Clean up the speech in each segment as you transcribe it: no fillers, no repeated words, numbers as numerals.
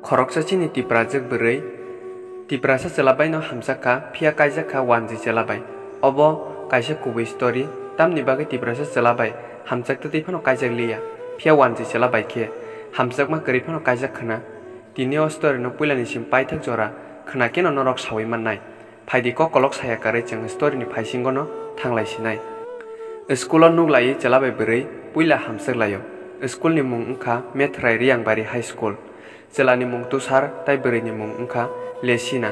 Khoroksa chini tiprajak bwrwi tiprasa chelabai no hamsaka phia kaijaka wanji chelabai obo kaisa kubui story tamni bagui tiprasa chelabai hamchakta tei phano kaijak liya phia wanji chelabai khe hamchakma kwrwi phano kaijak khana tini o story no puilani sim paithak jora khana keno norok sawi mannai phaidi kokolok saya kare chang story ni phaisingo no thanglai sinai school o nuglai chelabai bwrwi puila hamchak layo school ni mung wngkha Methrai Riyangbaरि High School Jelani mung Tushar tai bwrwi ni mung wngkha Lesina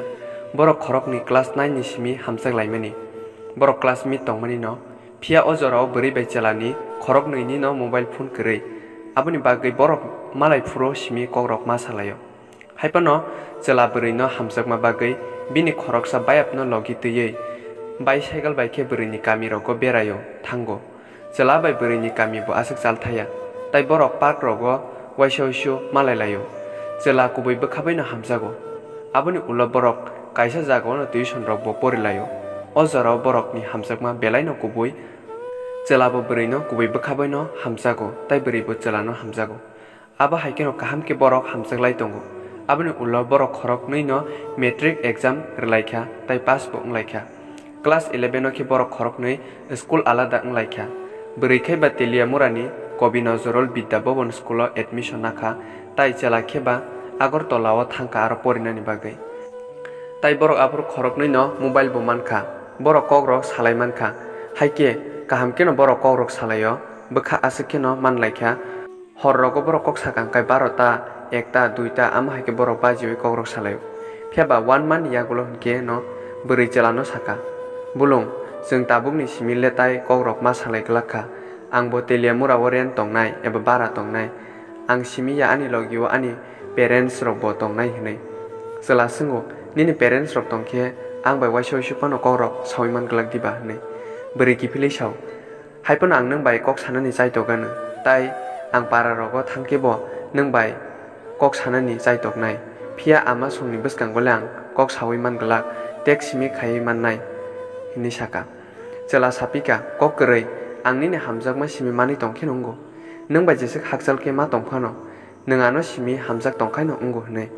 borok khorok ni class 9 ni simi hamchak laimani borok classmate tongmani no phia o jorao bwrwi bai jelani khorok ni no mobile phone kwrwi aboni bagui borok malai phuro simi kokrok ma salayo haipano jela bwrwi no hamchakma bagui bini khoroksa bayap no logi tui bicycle bai khe bwrwi ni kami rogo berayo thango jela bai bwrwi ni kami bo asuk jalthaya tai borok park rogo waisa malai layo jela kubui bwkhabai no hamjago aboni ulo borok kaisa jagao no tuition rok bo porilayo o jorao borok ni hamjakma belai no kubui jela bo bwrwi no kubui bwkhabai no hamjago tai bwrwi bo jela no hamjago abo haike no kaham ke borok hamjaklai tongo aboni ulo borok khorok nei no metric exam rwlaikha tai pass bo wnglaikha class 11 no ke borok khorok nei school alada wnglaikha bwrwi khai ba Teliamurani Kobi Nazrul Bidya Bhavan School o admission nakha tai jela kheba Agartala o thangka aro porinani bagai tai borok abor khorok nei no mobile bo mankha borok kogrok salai mankha haike kaham keno borok kogrok salayo bwkha asuk keno manlaikha hor rogo borok kok sakang kai 12ta 1ta 2ta ama haike borok bajiwi kogrok salayo phiaba 1 month yagulo ke no bwrwi jela no saka bulung jeng tabukni simile tai kogrok ma salai glakha angbo Teliamura oren tongnai eba bara tongnai ang simiya ani logio ani parents rok bo tongnai hinai jela singo nini parents rok tongkhe ang bai waisa pano kogrok sawiman glak diba hinai bwrwi kipilai saw haipano ang nang bai kok sanani chaitokano tai ang para rogo thangke bo nang bai kok sanani chaitoknai phia ama songni bwskang golang kok sawiman glak tek simi khai mannai hinai saka jela sapika kok kwrwi ang nini hamjakma simi mani tongkhe nongo nang bai jesik hakjalke ma tongphano nangano simi hamjak tongkhai no ongo hinai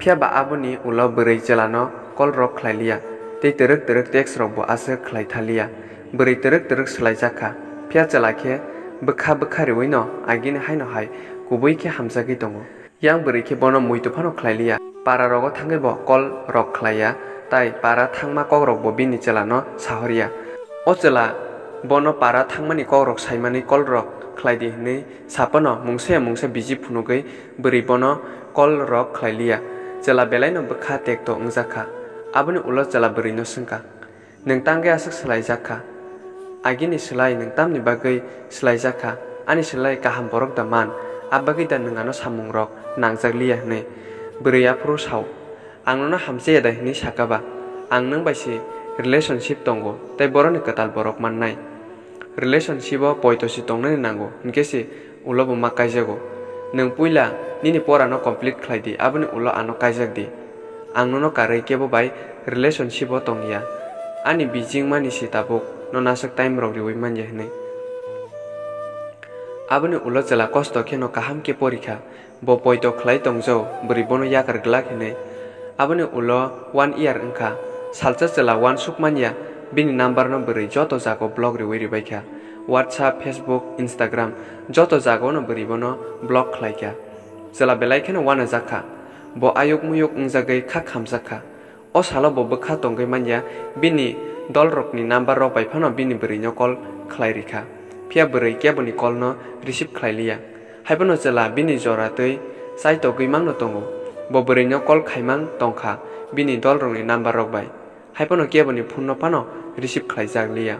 phiaba aboni ulo bwrwi jelano kol rok khlailia tei terek text rok bo asuk khlai thalia bwrwi terek slaijaka phia jela khe bwkha rewi no agini haino hai kubui khe hamjagui tongo yang bwrwi khe bono muito phano khlailia para rogo thangui bo kol rok khlaia tai para thangma kok rok bo bini jelano sahoria o jela bono para thangmani kok rok saimani kol rok khlaidi hinai sapano mungse biji phunugui bwrwi bono kol rok khlailia jela belai no bwkha tekto ongjaka aboni ulo jela bwrwi no singka nungtangge asuk slaijaka agini slai nungtamni bagui slaijaka ani slai kaham borok da man abagui da nungano samung rok nangjaglia hinai bwrwi afro saw angno hamse da hinai sakaba ang nung baisi relationship tongo tai boroni katal borok mannai relationship o poitosi tongnani nango hinkesi ulo bo ma kaijago nung puila nini pora no complete khlaidi aboni ulo ano kaijak di angno no karei kebo bai relationship o tongya ani bijing mani si tabuk no nasak time rok riwi manja hinai aboni ulo jela kosto kheno kaham ke porikha bo poito khlai tongjo bwrwi bono yakar glak hinai aboni ulo 1 year wngkha salcha jela 1 sukmanya bini number no bwrwi joto jago blog riwi ribaikha WhatsApp Facebook Instagram joto jago no bwrwi bono blog khlaikha jela belai kheno wana jakha bo ayuk muyuk ungjagai kha khamjakha o salo bo bwkha tonggai manya bini dol rokni number rok bai phano bini bwrwi no call khlai rikha phia bwrwi keboni call no receive khlailia haibano jela bini jora tei chaitogui mangno tongo bo bwrwi no call khaimang tongkha bini dol rokni number rok bai haibano keboni phone no pano receive khlaijaklia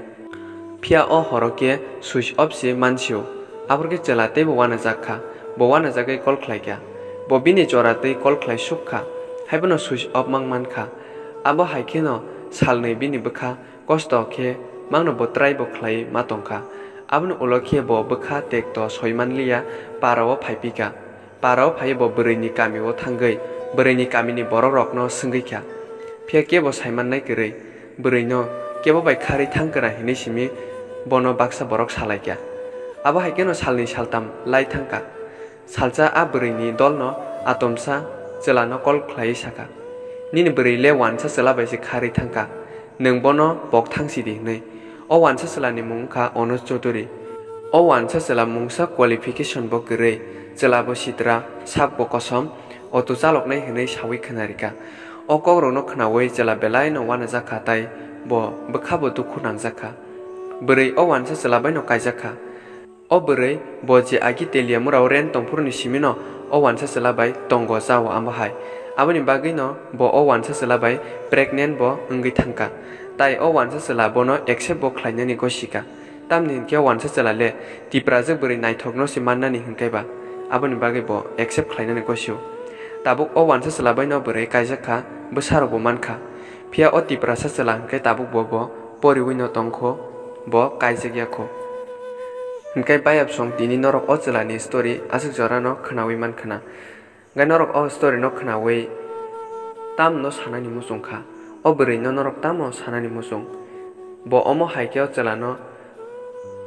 phia o horoke switch off si mansio aborke jela tei bo wana jakha bo wana jagai call khlaikha bo bini jora tei call khlai sukha haibano switch off mangmankha abo haike no salnei bini bwkha kosto khe mangno bo try bo khlai ma tongkha aboni ulo khe bo bwkha tekto soimanlia parao phaipika parao phai bo bwrwi ni kami o thangui bwrwi ni kami ni borok rok no sunggeikha phia kebo saimannai kwrwi bwrwi no kebo bai khari thangkra hinai simi bono baksa borok salaikha abo haike no salni saltam lai thangka salsa a bwrui ni dol no atomsa chela no call khlai saka nini bwrui le wansa chela bai se khari thangka nung bono bok thangsi di nei o wansa chela ni mungkha Anuj Chaudhary o wansa chela mungsa qualification bo gre chela bo sitra sak bo kosom auto chalok nai hinai sawi khnarika o kogrok no khnawi chela belai no wana jakha tai bo bkhabo dukhu nangjaka bwrui o wansa chela bai no kaijaka o bwrui bo je agi telia murao ren tongpurni simino o wansa chela bai tongo jawo ambahai aboni bagui no bo o wansa chela bai pregnant bo ongui thangka tai o wansa chela bono accept bo khlainani gosika tamni ke wansa chela le tipraje bwrui naithokno si mannani hinkaiba aboni bagui bo accept khlainani gosio tabuk o wansa chela bai no bwrui kaijaka bwsaro bo mankha phia o tiprasa chela hingkai tabuk bo poriwi no tongkho bo kaijagyakho hingkai bayap song tini norok o chela ni story asuk jora no khnawi mankhana ngai norok o story no khnawi tam no sanani musungkha o bwrui no norok tamo sanani musung bo omo haike o chela no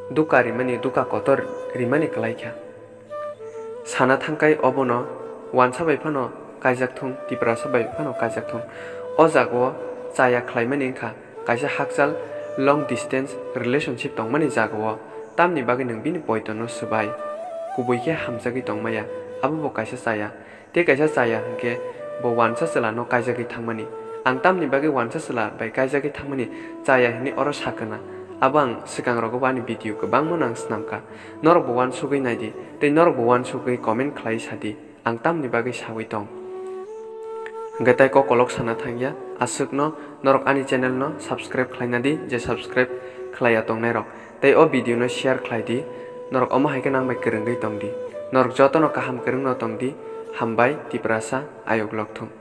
duka rimani duka kotor rimani klaikha sana thangkai obono wansa bai phano kaijak thung tiprasa bai phano kaijak thung o jago chaya khlaimani kha kaisa hakjal long distance relationship tongmani jago tamni bagui nung bini poito no subai kubuike hamjagui tongmaya abo bo kaisa chaya te kaisa chaya hingke bo wansa chela no kaijagui thangmani ang tamni bagui wansa chela bai kaijagui thangmani chaya hini oro sakana abang sikang rogo bani video gobang monang snamka norok bo wan sugui naidi te norok bo wan sugui comment khlai sadi ang tamni bagui sawi tong hingke tai ko kolok sana thangya asuk no norok ani channel no subscribe khlaina di je subscribe khlaiya tongnai rok tei o video no share khlai di norok omo haike nangbai kwrwngui tongdi norok jotono kaham kwrwng no tongdi hambai tiprasa ayok lokthung।